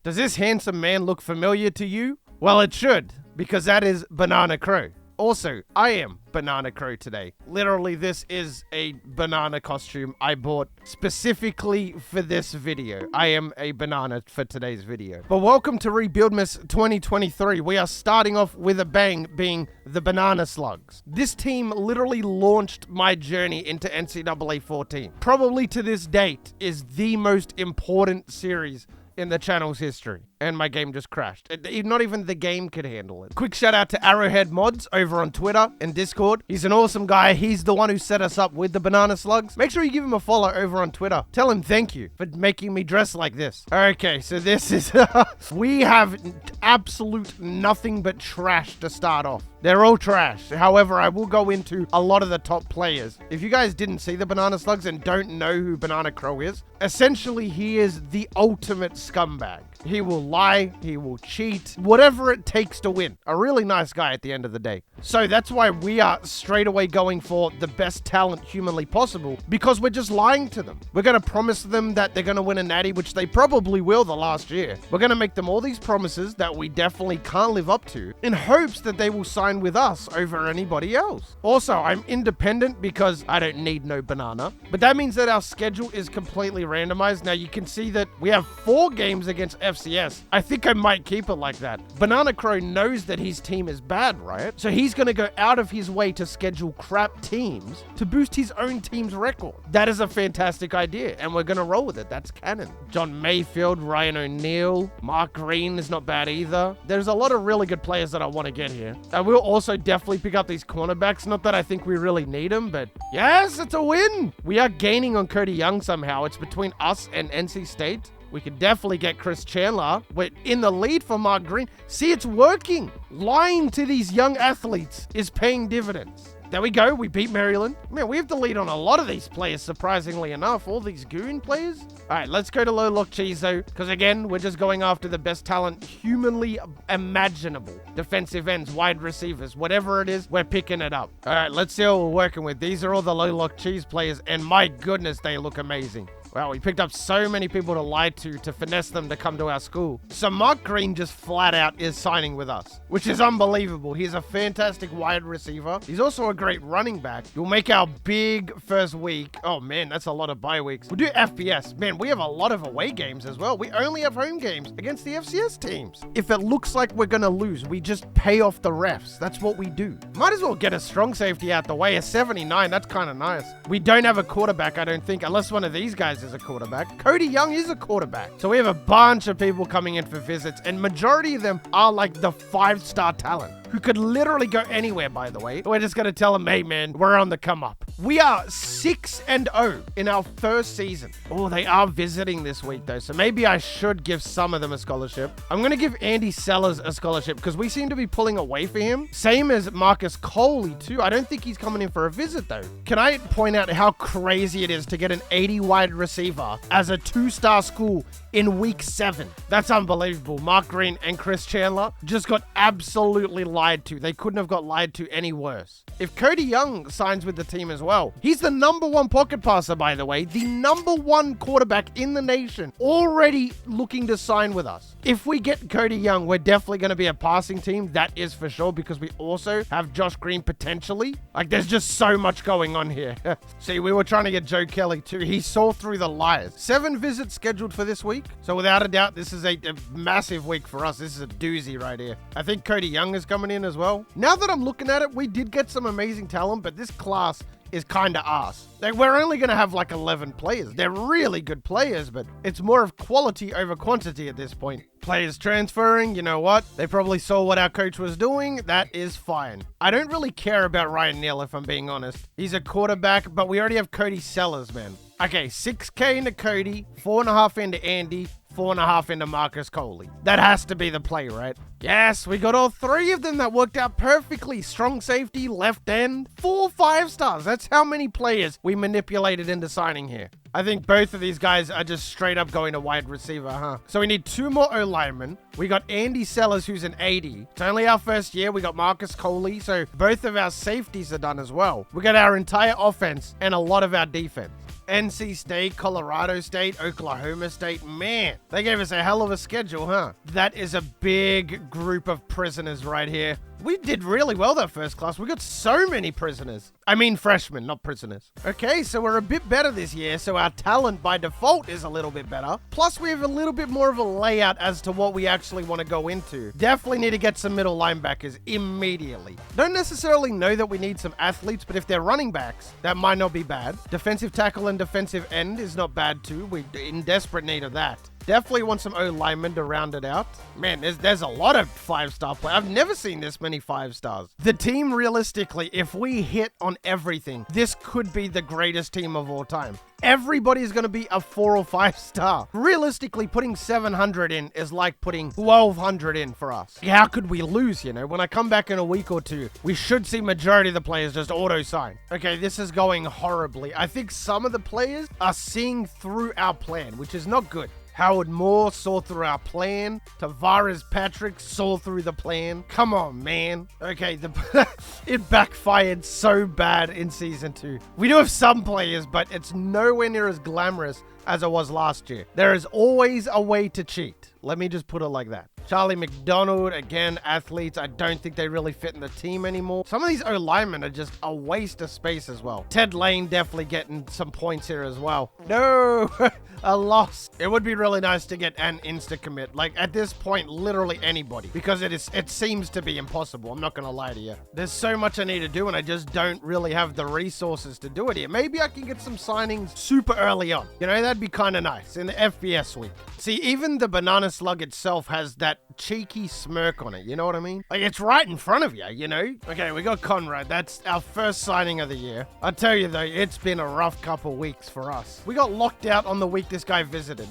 Does this handsome man look familiar to you? Well, it should, because that is PerramCrowe. Also, I am PerramCrowe today. Literally, this is a banana costume I bought specifically for this video. I am a banana for today's video. But welcome to Rebuildmas 2023. We are starting off with a bang, being the Banana Slugs. This team literally launched my journey into NCAA 14. Probably to this date is the most important series in the channel's history. And my game just crashed. Not even the game could handle it. Quick shout out to Arrowhead Mods over on Twitter and Discord. He's an awesome guy. He's the one who set us up with the Banana Slugs. Make sure you give him a follow over on Twitter. Tell him thank you for making me dress like this. Okay, so this is... we have absolute nothing but trash to start off. They're all trash. However, I will go into a lot of the top players. If you guys didn't see the Banana Slugs and don't know who PerramCrowe is, essentially he is the ultimate scumbag. He will lie, he will cheat, whatever it takes to win. A really nice guy at the end of the day. So that's why we are straight away going for the best talent humanly possible, because we're just lying to them. We're going to promise them that they're going to win a natty, which they probably will the last year. We're going to make them all these promises that we definitely can't live up to in hopes that they will sign with us over anybody else. Also, I'm independent because I don't need no banana, but that means that our schedule is completely randomized. Now you can see that we have 4 games against FCS. I think I might keep it like that. PerramCrowe knows that his team is bad, right? So he's going to go out of his way to schedule crap teams to boost his own team's record. That is a fantastic idea, and we're going to roll with it. That's canon. John Mayfield, Ryan O'Neal, Mark Green is not bad either. There's a lot of really good players that I want to get here. I will also definitely pick up these cornerbacks. Not that I think we really need them, but yes, it's a win. We are gaining on Cody Young somehow. It's between us and NC State. We could definitely get Chris Chandler. We're in the lead for Mark Green. See, it's working. Lying to these young athletes is paying dividends. There we go. We beat Maryland. Man, we have the lead on a lot of these players, surprisingly enough. All these goon players. All right, let's go to Low Lock Chizo, because again, we're just going after the best talent humanly imaginable. Defensive ends, wide receivers, whatever it is, we're picking it up. All right, let's see what we're working with. These are all the Low Lock Cheese players, and my goodness, they look amazing. Wow, we picked up so many people to lie to finesse them to come to our school. So Mark Green just flat out is signing with us, which is unbelievable. He's a fantastic wide receiver. He's also a great running back. You'll make our big first week. Oh man, that's a lot of bye weeks. We'll do FBS. Man, we have a lot of away games as well. We only have home games against the FCS teams. If it looks like we're gonna lose, we just pay off the refs. That's what we do. Might as well get a strong safety out the way. A 79, that's kind of nice. We don't have a quarterback, I don't think, unless one of these guys is a quarterback. Cody Young is a quarterback. So we have a bunch of people coming in for visits, and majority of them are like the 5-star talent who could literally go anywhere, by the way. We're just going to tell them, hey man, we're on the come up. We are 6-0 in our first season. Oh, they are visiting this week though, so maybe I should give some of them a scholarship. I'm going to give Andy Sellers a scholarship because we seem to be pulling away for him. Same as Marcus Coley too. I don't think he's coming in for a visit though. Can I point out how crazy it is to get an 80 wide receiver as a 2-star school in week 7? That's unbelievable. Mark Green and Chris Chandler just got absolutely lied to. They couldn't have got lied to any worse. If Cody Young signs with the team as well, he's the #1 pocket passer, by the way, the #1 quarterback in the nation, already looking to sign with us. If we get Cody Young, we're definitely going to be a passing team. That is for sure, because we also have Josh Green potentially. Like, there's just so much going on here. See, we were trying to get Joe Kelly too. He saw through the lies. 7 visits scheduled for this week. So without a doubt, this is a massive week for us. This is a doozy right here. I think Cody Young is coming in as well. Now that I'm looking at it, we did get some amazing talent, but this class is kind of ass. Like, we're only going to have like 11 players. They're really good players, but it's more of quality over quantity at this point. Players transferring, you know what? They probably saw what our coach was doing. That is fine. I don't really care about Ryan Neal, if I'm being honest. He's a quarterback, but we already have Cody Sellers, man. Okay, 6K into Cody, 4.5 into Andy, 4.5 into Marcus Coley. That has to be the play, right? Yes, we got all 3 of them. That worked out perfectly. Strong safety, left end, 4 5-stars. That's how many players we manipulated into signing here. I think both of these guys are just straight up going to wide receiver, huh? So we need 2 more O-linemen. We got Andy Sellers, who's an 80. It's only our first year. We got Marcus Coley, so both of our safeties are done as well. We got our entire offense and a lot of our defense. NC State, Colorado State, Oklahoma State. Man, they gave us a hell of a schedule, huh? That is a big group of prisoners right here. We did really well that first class. We got so many prisoners. I mean freshmen, not prisoners. Okay, so we're a bit better this year, so our talent by default is a little bit better. Plus, we have a little bit more of a layout as to what we actually want to go into. Definitely need to get some middle linebackers immediately. Don't necessarily know that we need some athletes, but if they're running backs, that might not be bad. Defensive tackle and defensive end is not bad too. We're in desperate need of that. Definitely want some O-linemen to round it out. Man, there's a lot of 5-star play. I've never seen this many 5-stars. The team, realistically, if we hit on everything, this could be the greatest team of all time. Everybody's going to be a 4 or 5-star. Realistically, putting 700 in is like putting 1,200 in for us. How could we lose, you know? When I come back in a week or two, we should see majority of the players just auto-sign. Okay, this is going horribly. I think some of the players are seeing through our plan, which is not good. Howard Moore saw through our plan. Tavares Patrick saw through the plan. Come on, man. Okay, it backfired so bad in Season 2. We do have some players, but it's nowhere near as glamorous as it was last year. There is always a way to cheat. Let me just put it like that. Charlie McDonald, again, athletes. I don't think they really fit in the team anymore. Some of these O-linemen are just a waste of space as well. Ted Lane definitely getting some points here as well. No, a loss. It would be really nice to get an insta-commit. Like, at this point, literally anybody. Because it seems to be impossible. I'm not going to lie to you. There's so much I need to do, and I just don't really have the resources to do it here. Maybe I can get some signings super early on. You know, that'd be kind of nice in the FBS week. See, even the banana slug itself has that cheeky smirk on it, you know what I mean? Like, it's right in front of you, you know? Okay, we got Conrad. That's our first signing of the year. I tell you though, it's been a rough couple weeks for us. We got locked out on the week this guy visited.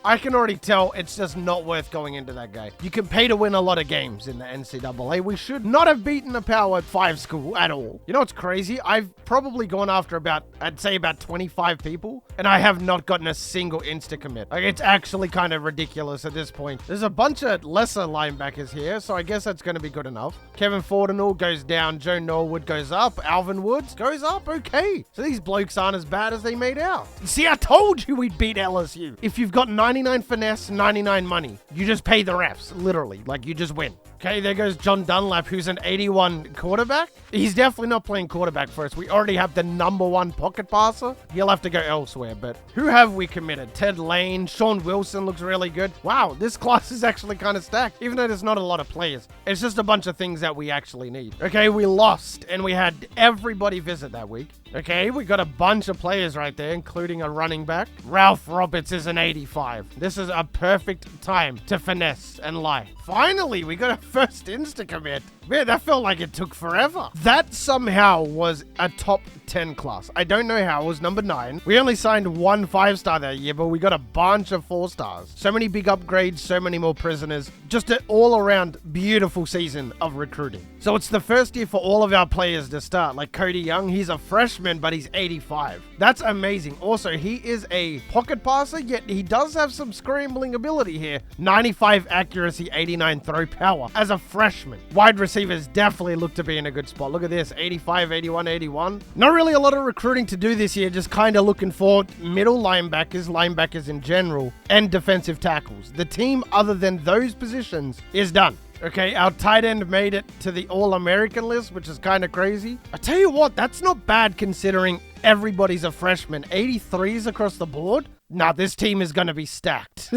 I can already tell it's just not worth going into that guy. You can pay to win a lot of games in the NCAA. We should not have beaten a Power 5 school at all. You know what's crazy? I've probably gone after I'd say about 25 people, and I have not gotten a single insta-commit. Like, it's actually kind of ridiculous at this point. There's a bunch of lesser linebackers here, so I guess that's going to be good enough. Kevin Fortinall goes down. Joe Norwood goes up. Alvin Woods goes up. Okay. So these blokes aren't as bad as they made out. See, I told you we'd beat LSU. If you've got 99 finesse, 99 money, you just pay the refs, literally. Like, you just win. Okay, there goes John Dunlap, who's an 81 quarterback. He's definitely not playing quarterback for us. We already have the #1 pocket passer. He'll have to go elsewhere, but who have we committed? Ted Lane, Sean Wilson looks really good. Wow, this class is actually kind of stacked, even though there's not a lot of players. It's just a bunch of things that we actually need. Okay, we lost, and we had everybody visit that week. Okay, we got a bunch of players right there, including a running back. Ralph Roberts is an 85. This is a perfect time to finesse and lie. Finally, we got a first insta-commit. Man, that felt like it took forever. That somehow was a top 10 class. I don't know how. It was number 9. We only signed 1 5-star that year, but we got a bunch of 4-stars. So many big upgrades, so many more prisoners. Just an all-around beautiful season of recruiting. So it's the first year for all of our players to start. Like Cody Young, he's a freshman, but he's 85. That's amazing. Also, he is a pocket passer, yet he does have some scrambling ability here. 95 accuracy, 89 throw power as a freshman. Wide receivers definitely look to be in a good spot. Look at this, 85, 81, 81. Not really a lot of recruiting to do this year, just kind of looking for middle linebackers in general, and defensive tackles. The team, other than those positions, is done. Okay, our tight end made it to the All-American list, which is kind of crazy. I tell you what, that's not bad considering everybody's a freshman. 83s across the board? Nah, this team is going to be stacked.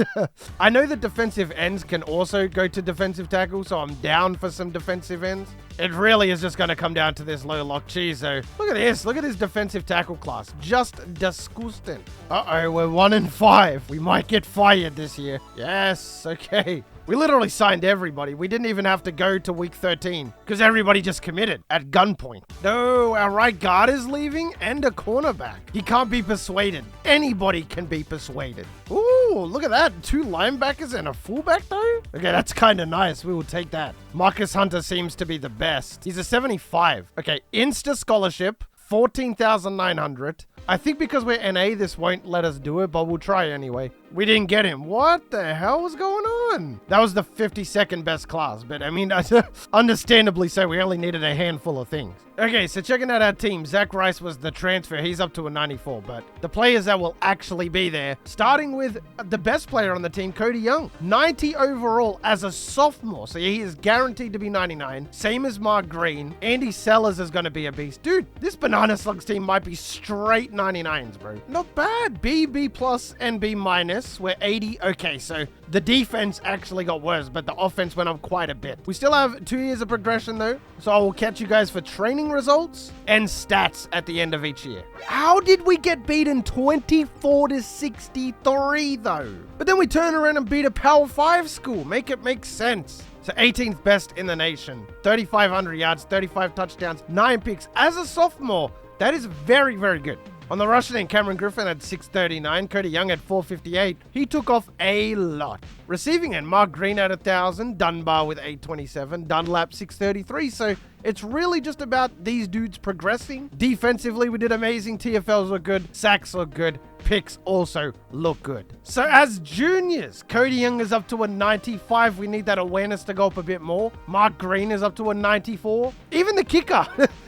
I know that defensive ends can also go to defensive tackle, so I'm down for some defensive ends. It really is just going to come down to this low lock cheese, though. Look at this. Look at this defensive tackle class. Just disgusting. Uh-oh, we're 1-5. We might get fired this year. Yes, okay. We literally signed everybody. We didn't even have to go to week 13 because everybody just committed at gunpoint. No, our right guard is leaving and a cornerback. He can't be persuaded. Anybody can be persuaded. Ooh, look at that. 2 linebackers and a fullback though? Okay, that's kind of nice. We will take that. Marcus Hunter seems to be the best. He's a 75. Okay, Insta scholarship, 14,900. I think because we're NA, this won't let us do it, but we'll try anyway. We didn't get him. What the hell was going on? That was the 52nd best class, but I mean, understandably so, we only needed a handful of things. Okay, so checking out our team, Zach Rice was the transfer. He's up to a 94, but the players that will actually be there, starting with the best player on the team, Cody Young. 90 overall as a sophomore, so he is guaranteed to be 99. Same as Mark Green. Andy Sellers is going to be a beast. Dude, this Banana Slugs team might be straight 99s, bro. Not bad. B, B+, and B-. We're 80. Okay, so the defense actually got worse, but the offense went up quite a bit. We still have 2 years of progression, though, so I will catch you guys for training results and stats at the end of each year. How did we get beaten 24-63 though? But then we turn around and beat a Power 5 school. Make it make sense. So 18th best in the nation, 3,500 yards, 35 touchdowns, 9 picks as a sophomore. That is very, very good. On the rushing end, Cameron Griffin had 639, Cody Young had 458. He took off a lot. Receiving end, Mark Green had 1,000, Dunbar with 827, Dunlap 633. So it's really just about these dudes progressing. Defensively, we did amazing. TFLs look good, sacks look good, picks also look good. So as juniors, Cody Young is up to a 95. We need that awareness to go up a bit more. Mark Green is up to a 94. Even the kicker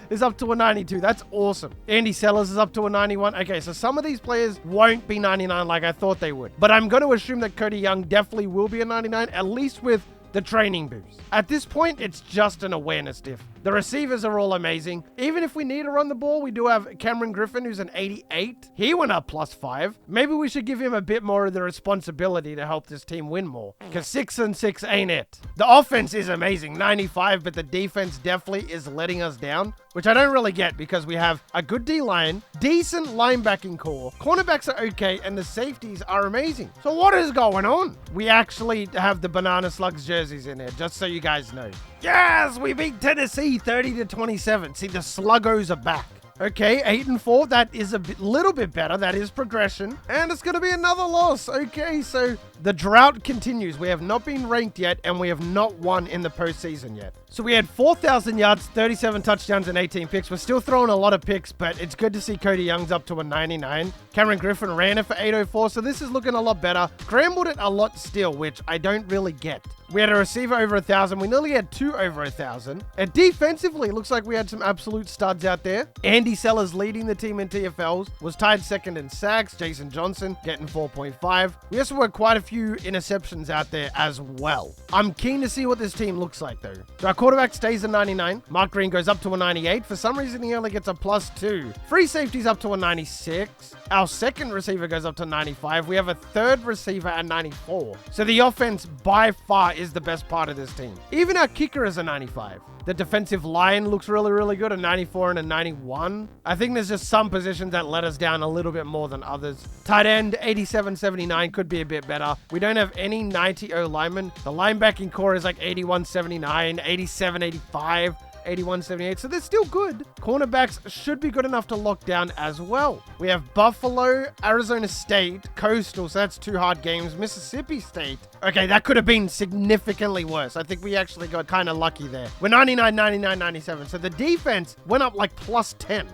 is up to a 92. That's awesome. Andy Sellers is up to a 91. Okay, so some of these players won't be 99 like I thought they would. But I'm going to assume that Cody Young definitely will be a 99, at least with the training boost. At this point, it's just an awareness diff. The receivers are all amazing. Even if we need to run the ball, we do have Cameron Griffin, who's an 88. He went up +5. Maybe we should give him a bit more of the responsibility to help this team win more, because 6 and 6 ain't it. The offense is amazing, 95, but the defense definitely is letting us down, which I don't really get because we have a good D-line, decent linebacking core, cornerbacks are okay, and the safeties are amazing. So what is going on? We actually have the Banana Slugs jerseys in there, just so you guys know. Yes, we beat Tennessee 30-27. See, the Sluggos are back. Okay, 8-4. That is a little bit better. That is progression. And it's going to be another loss. Okay, so the drought continues. We have not been ranked yet, and we have not won in the postseason yet. So we had 4,000 yards, 37 touchdowns, and 18 picks. We're still throwing a lot of picks, but it's good to see Cody Young's up to a 99. Cameron Griffin ran it for 804, so this is looking a lot better. Scrambled it a lot still, which I don't really get. We had a receiver over 1,000. We nearly had 2 over 1,000. And defensively, looks like we had some absolute studs out there. Andy Sellers leading the team in TFLs, was tied second in sacks. Jason Johnson getting 4.5. We also had quite a few interceptions out there as well. I'm keen to see what this team looks like though. So our quarterback stays at 99. Mark Green goes up to a 98. For some reason, he only gets a +2. Free safety's up to a 96. Our second receiver goes up to 95. We have a third receiver at 94. So the offense by far is the best part of this team. Even our kicker is a 95. The defensive line looks really, really good, a 94 and a 91. I think there's just some positions that let us down a little bit more than others. Tight end, 87-79, could be a bit better. We don't have any 90-0 linemen. The linebacking core is like 81-79, 87-85. 81-78, so they're still good. Cornerbacks should be good enough to lock down as well. We have Buffalo, Arizona State, Coastal, so that's 2 hard games. Mississippi State. Okay, that could have been significantly worse. I think we actually got kind of lucky there. We're 99, 99, 97, so the defense went up like +10.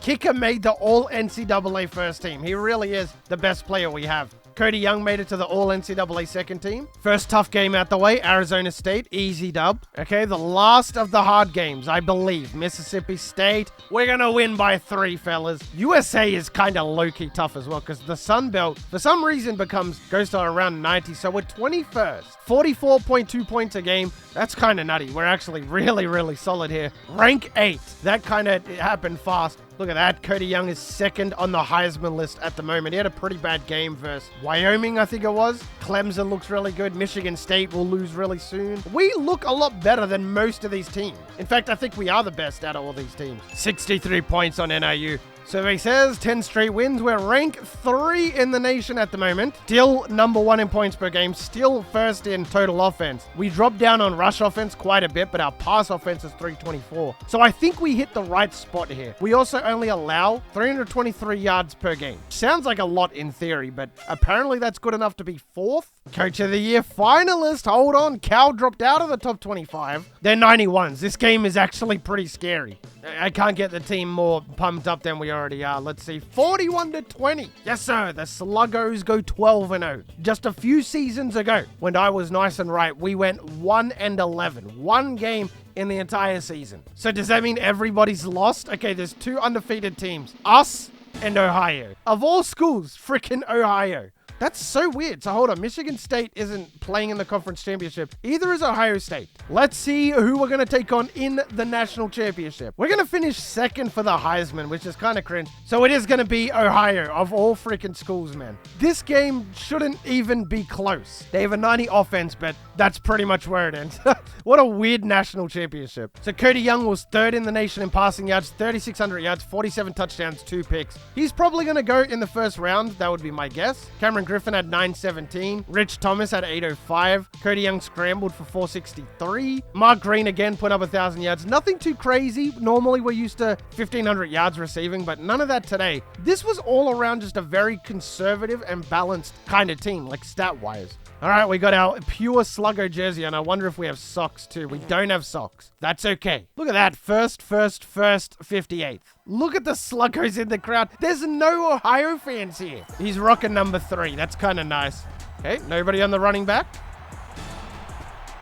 Kicker made the all NCAA first team. He really is the best player we have. Cody Young made it to the All-NCAA second team. First tough game out the way, Arizona State, easy dub. Okay, the last of the hard games, I believe. Mississippi State, we're going to win by 3, fellas. USA is kind of low-key tough as well because the Sun Belt, for some reason, goes to around 90. So we're 21st, 44.2 points a game. That's kind of nutty. We're actually really, really solid here. Rank 8. That kind of happened fast. Look at that. Cody Young is second on the Heisman list at the moment. He had a pretty bad game versus Wyoming, I think it was. Clemson looks really good. Michigan State will lose really soon. We look a lot better than most of these teams. In fact, I think we are the best out of all these teams. 63 points on NIU. Survey says 10 straight wins. We're rank 3 in the nation at the moment. Still number 1 in points per game. Still first in total offense. We dropped down on rush offense quite a bit, but our pass offense is 324. So I think we hit the right spot here. We also only allow 323 yards per game. Sounds like a lot in theory, but apparently that's good enough to be 4th. Coach of the Year finalist. Hold on. Cal dropped out of the top 25. They're 91s. This game is actually pretty scary. I can't get the team more pumped up than we already are. Let's see. 41-20. Yes, sir. The Sluggos go 12-0. Just a few seasons ago, when I was nice and right, we went 1-11. One game in the entire season. So does that mean everybody's lost? Okay, there's 2 undefeated teams. Us and Ohio. Of all schools, freaking Ohio. That's so weird. So hold on, Michigan State isn't playing in the conference championship. Either is Ohio State. Let's see who we're going to take on in the national championship. We're going to finish second for the Heisman, which is kind of cringe. So it is going to be Ohio, of all freaking schools, man. This game shouldn't even be close. They have a 90 offense, but that's pretty much where it ends. What a weird national championship. So Cody Young was 3rd in the nation in passing yards, 3,600 yards, 47 touchdowns, 2 picks. He's probably going to go in the first round. That would be my guess. Cameron Griffin had 917. Rich Thomas had 805. Cody Young scrambled for 463. Mark Green again put up 1,000 yards. Nothing too crazy. Normally we're used to 1,500 yards receiving, but none of that today. This was all around just a very conservative and balanced kind of team, like stat-wise. All right, we got our pure Sluggo jersey, and I wonder if we have socks too. We don't have socks. That's okay. Look at that. First, 58th. Look at the Sluggos in the crowd. There's no Ohio fans here. He's rocking number 3. That's kind of nice. Okay, nobody on the running back.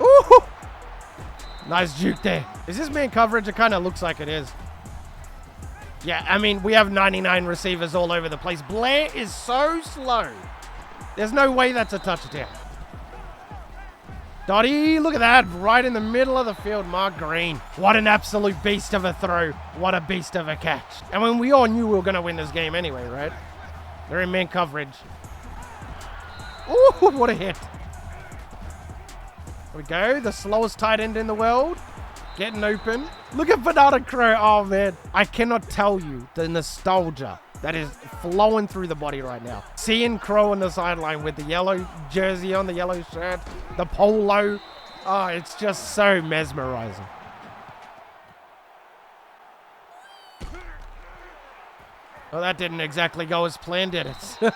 Ooh! Nice juke there. Is this man coverage? It kind of looks like it is. Yeah, I mean, we have 99 receivers all over the place. Blair is so slow. There's no way that's a touchdown. Dottie, look at that. Right in the middle of the field, Mark Green. What an absolute beast of a throw. What a beast of a catch. And when we all knew we were going to win this game anyway, right? They're in man coverage. Ooh, what a hit. There we go. The slowest tight end in the world. Getting open. Look at PerramCrowe. Oh, man. I cannot tell you the nostalgia that is flowing through the body right now. Seeing Crow on the sideline with the yellow jersey on, the yellow shirt, the polo. Oh, it's just so mesmerizing. Well, that didn't exactly go as planned, did it?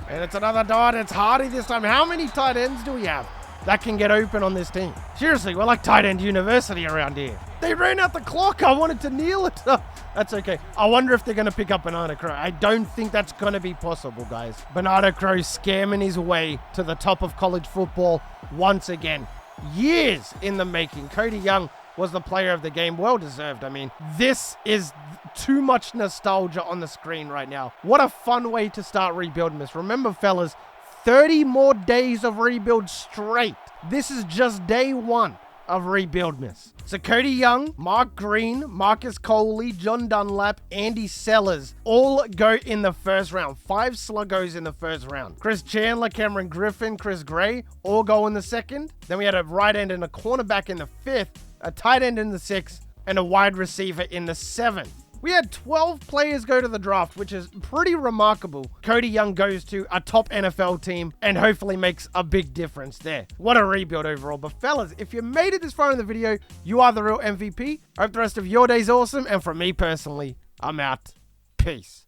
And it's another dot. It's Hardy this time. How many tight ends do we have that can get open on this team? Seriously, we're like tight end university around here. They ran out the clock. I wanted to kneel it. That's okay. I wonder if they're going to pick up PerramCrowe. I don't think that's going to be possible, guys. PerramCrowe scamming his way to the top of college football once again. Years in the making. Cody Young was the player of the game. Well deserved. I mean, this is too much nostalgia on the screen right now. What a fun way to start rebuilding this. Remember, fellas, 30 more days of rebuild straight. This is just day 1 of rebuildness. So Cody Young, Mark Green, Marcus Coley, John Dunlap, Andy Sellers all go in the first round. 5 Sluggos in the first round. Chris Chandler, Cameron Griffin, Chris Gray all go in the second. Then we had a right end and a cornerback in the 5th, a tight end in the 6th, and a wide receiver in the 7th. We had 12 players go to the draft, which is pretty remarkable. Cody Young goes to a top NFL team and hopefully makes a big difference there. What a rebuild overall. But fellas, if you made it this far in the video, you are the real MVP. I hope the rest of your day's awesome. And from me personally, I'm out. Peace.